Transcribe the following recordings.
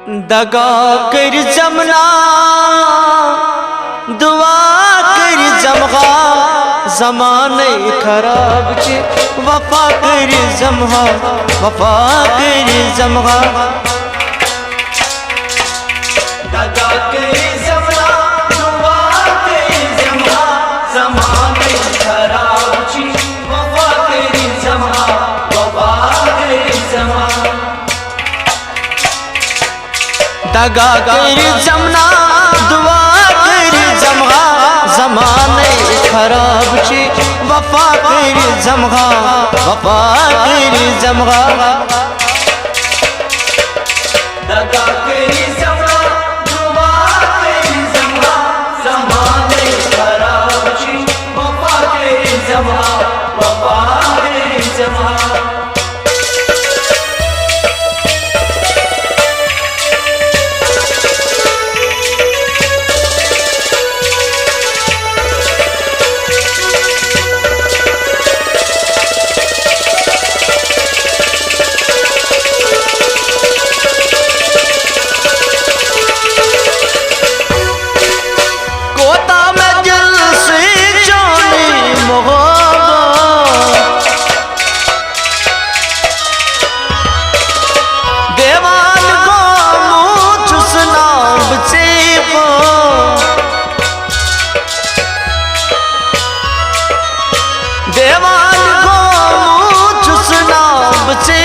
दगा कर जमना दुआ कर जमगा ज़माने खराब के वफा कर जमगा वफा कर जमगा दगा कर जमना दुआ कर जमगा ज़माने खराब के वफा कर जमगा वफा कर जमगा दगा कर जमना दुआ कर जमगा ज़माने खराब छे वफा कर जमगा वफा कर जमगा दगा कर जमना दुआ कर जमगा ज़माने खराब छे वफा कर जमगा वफा कर जमगा देवान को चुसना बचे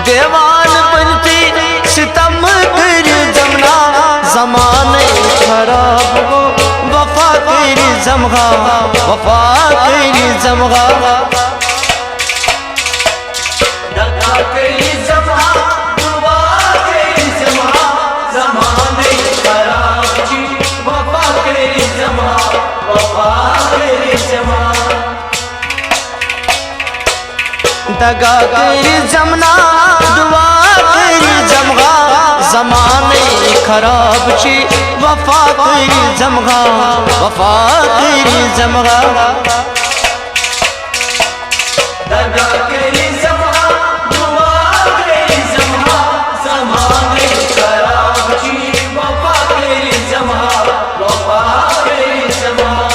देवान बनती सितम कर जमना ज़माने खराब को वफा कर जमगा वफा कर जमगा दगा कर जमगा दुआ कर जमगा ज़माने खराब की वफा कर जमगा वफा कर जमगा दगा कर जमना दुआ कर जमगा ज़माने खराब की वफा कर जमगा वफा कर जमगा दगा कर जमगा दुआ कर जमगा ज़माने खराब की वफा कर जमगा वफा कर जमगा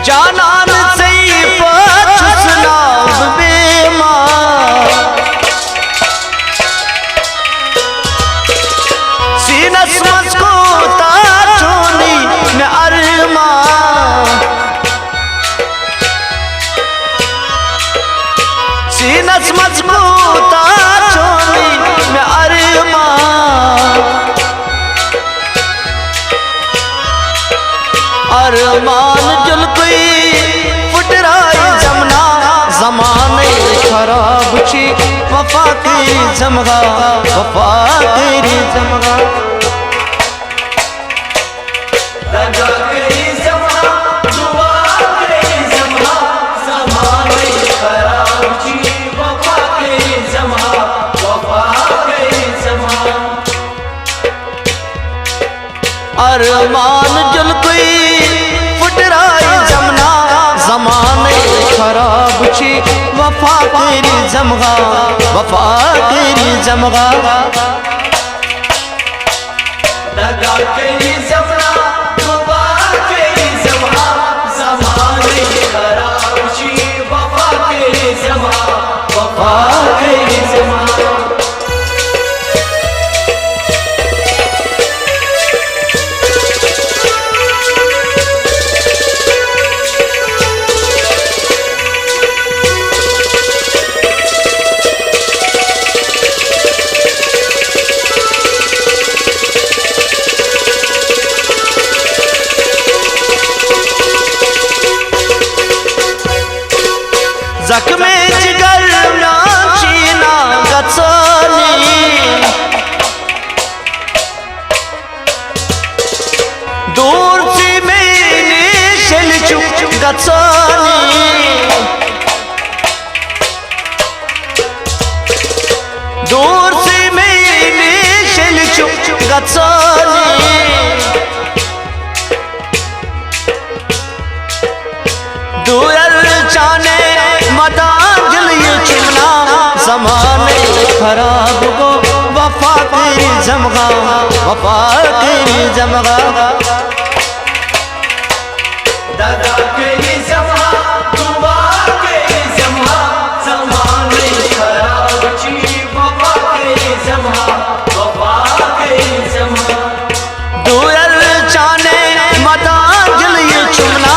जानान सही पचुसना बेमा सीनस मस्को ताचोनी में अरमा सीनस मस्को ताचोनी में अरमा अरमान जुल कोई फुटराई जमना ज़माने खराब छे वफा कर जमगा वफा कर जमगा दगा कर जमगा दुआ कर जमगा ज़माने खराब छे वफा कर जमगा वफा कर जमगा अरमान जुल कोई जमना ज़माने खराब छे वफा कर जमगा वफा कर जमगा दगा कर जमना दुआ कर जमगा ज़माने खराब छे वफा कर जमगा वफा कर जमगा जख्मे जिगर नाचीना गचनी गचनी दूर से मेरी शिल चुप गचनी दूर जाने मदान दिल ये चुना ज़माने खराब को वफा तेरी जमगा वफा तेरी जमगा दगा तेरी जमा दुआ तेरी जमा ज़माने खराब ची वफा तेरी जमा वफा तेरी जमा दूर जाने मदान दिल ये चुना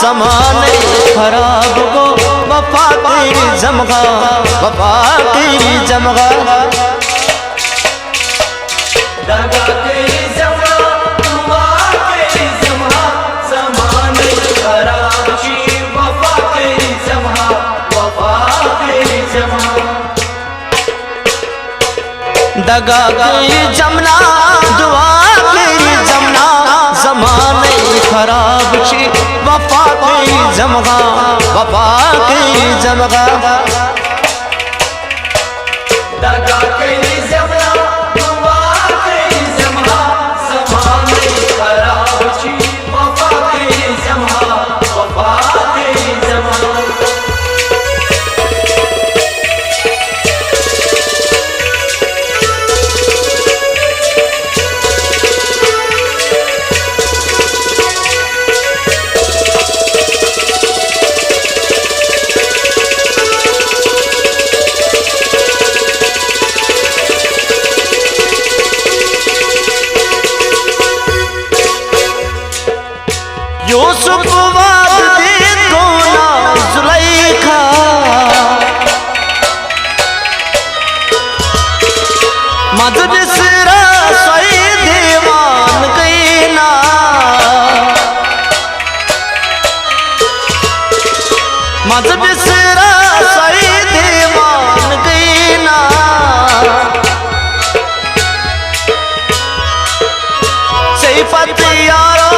ज़माने खराब को वफा तेरी जमगा वफा तेरी जमगा दगा तेरी जमा दुआ तेरी जमा ज़माने खराब ची वफा तेरी जमा वफा तेरी जमा दगा तेरी जमना दुआ तेरी जमना ज़माने खराब छी वफा तेरी जमगा वफा तेरी जमगा दगा तेरी जमा दुआ तेरी जमा ज़माने खराब ची वफा तेरी जमा वफा तेरी जमा यूसुफ वाद दे दोना जुलैखा मद बिसरा सोई दीवान गईना मद बिसरा सोई दीवान गईना सही पत यारो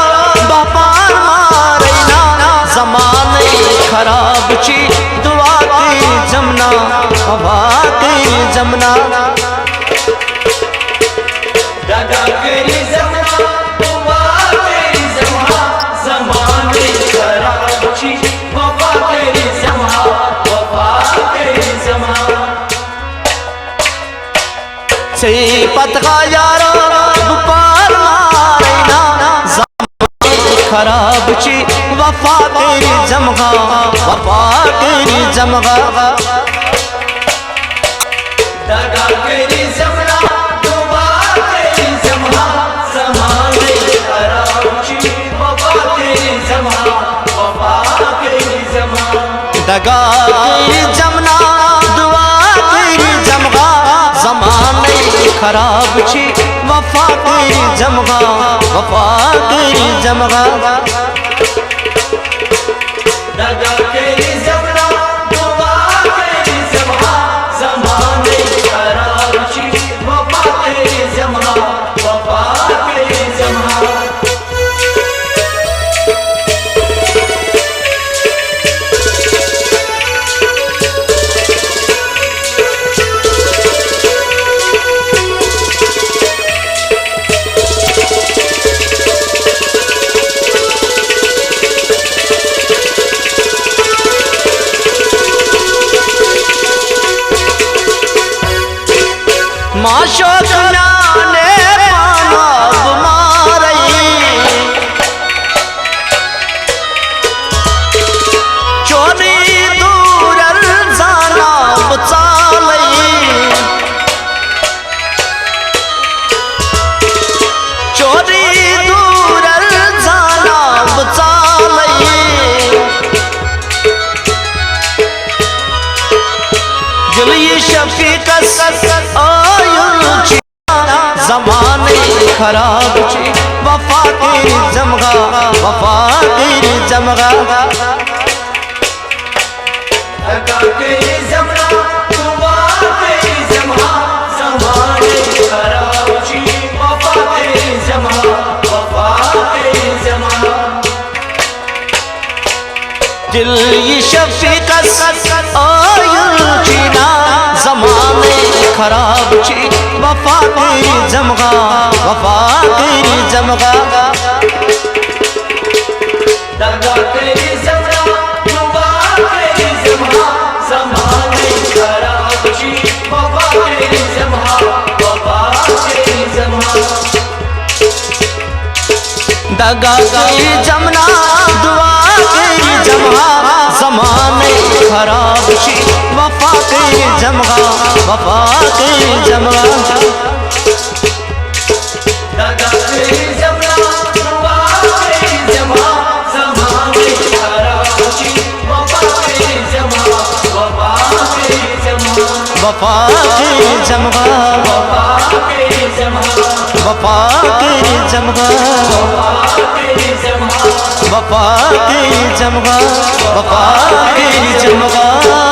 बापार मारना ज़माने खराब छी दुआ तेरी जमना हवा तेरी जमना दगा तेरी जमा दुआ तेरी जमा ज़माने खराब ची वफा तेरी जमा वफा तेरी जमा सही पत का यारो बापार मारना ज़माने खराब छी वफा तेरी जमगा वफा तेरी जमगा दगा तेरी जमा दुआ तेरी जमा ज़माने खराब ची वफा तेरी जमा वफा तेरी जमा दगा तेरी जमना दुआ तेरी जमगा ज़माने खराब छी वफा तेरी जमगा वफा तेरी जमगा दगा तेरी जमा दुआ तेरी जमा ज़माने खराब ची वफा तेरी जमा वफा तेरी जमा माशोक म्याने पानाब मारई चोरी दूरर जाना बचालई चोरी दूरर जाना बचालई दिल शफीकस ज़माने खराब छी वफा तेरी जमगा वफा तेरी जमगा दगा तेरी जमा दुआ तेरी जमा ज़माने खराब ची वफा तेरी जमा वफा तेरी जमा शफीकस आयल चीना जमाने खराब छी वफा तेरी जमगा वफा तेरी जमगा दगा तेरी जमना दुआ तेरी जमा जमाने खराब छी वफा तेरी जमा वफा तेरी जमा दगा तेरी जमना दुआ तेरी जमगा जमाने खराब छी वफा तेरी जमगा वफा तेरी जमगा दगा तेरी जमना दुआ तेरी जमा जमाने खराब छी वफा तेरी जमा वफा तेरी जमा वफा तेरी जमगा वफा तेरी जमा वफा तेरी जमगा वफा तेरी जमगा वफा तेरी जमगा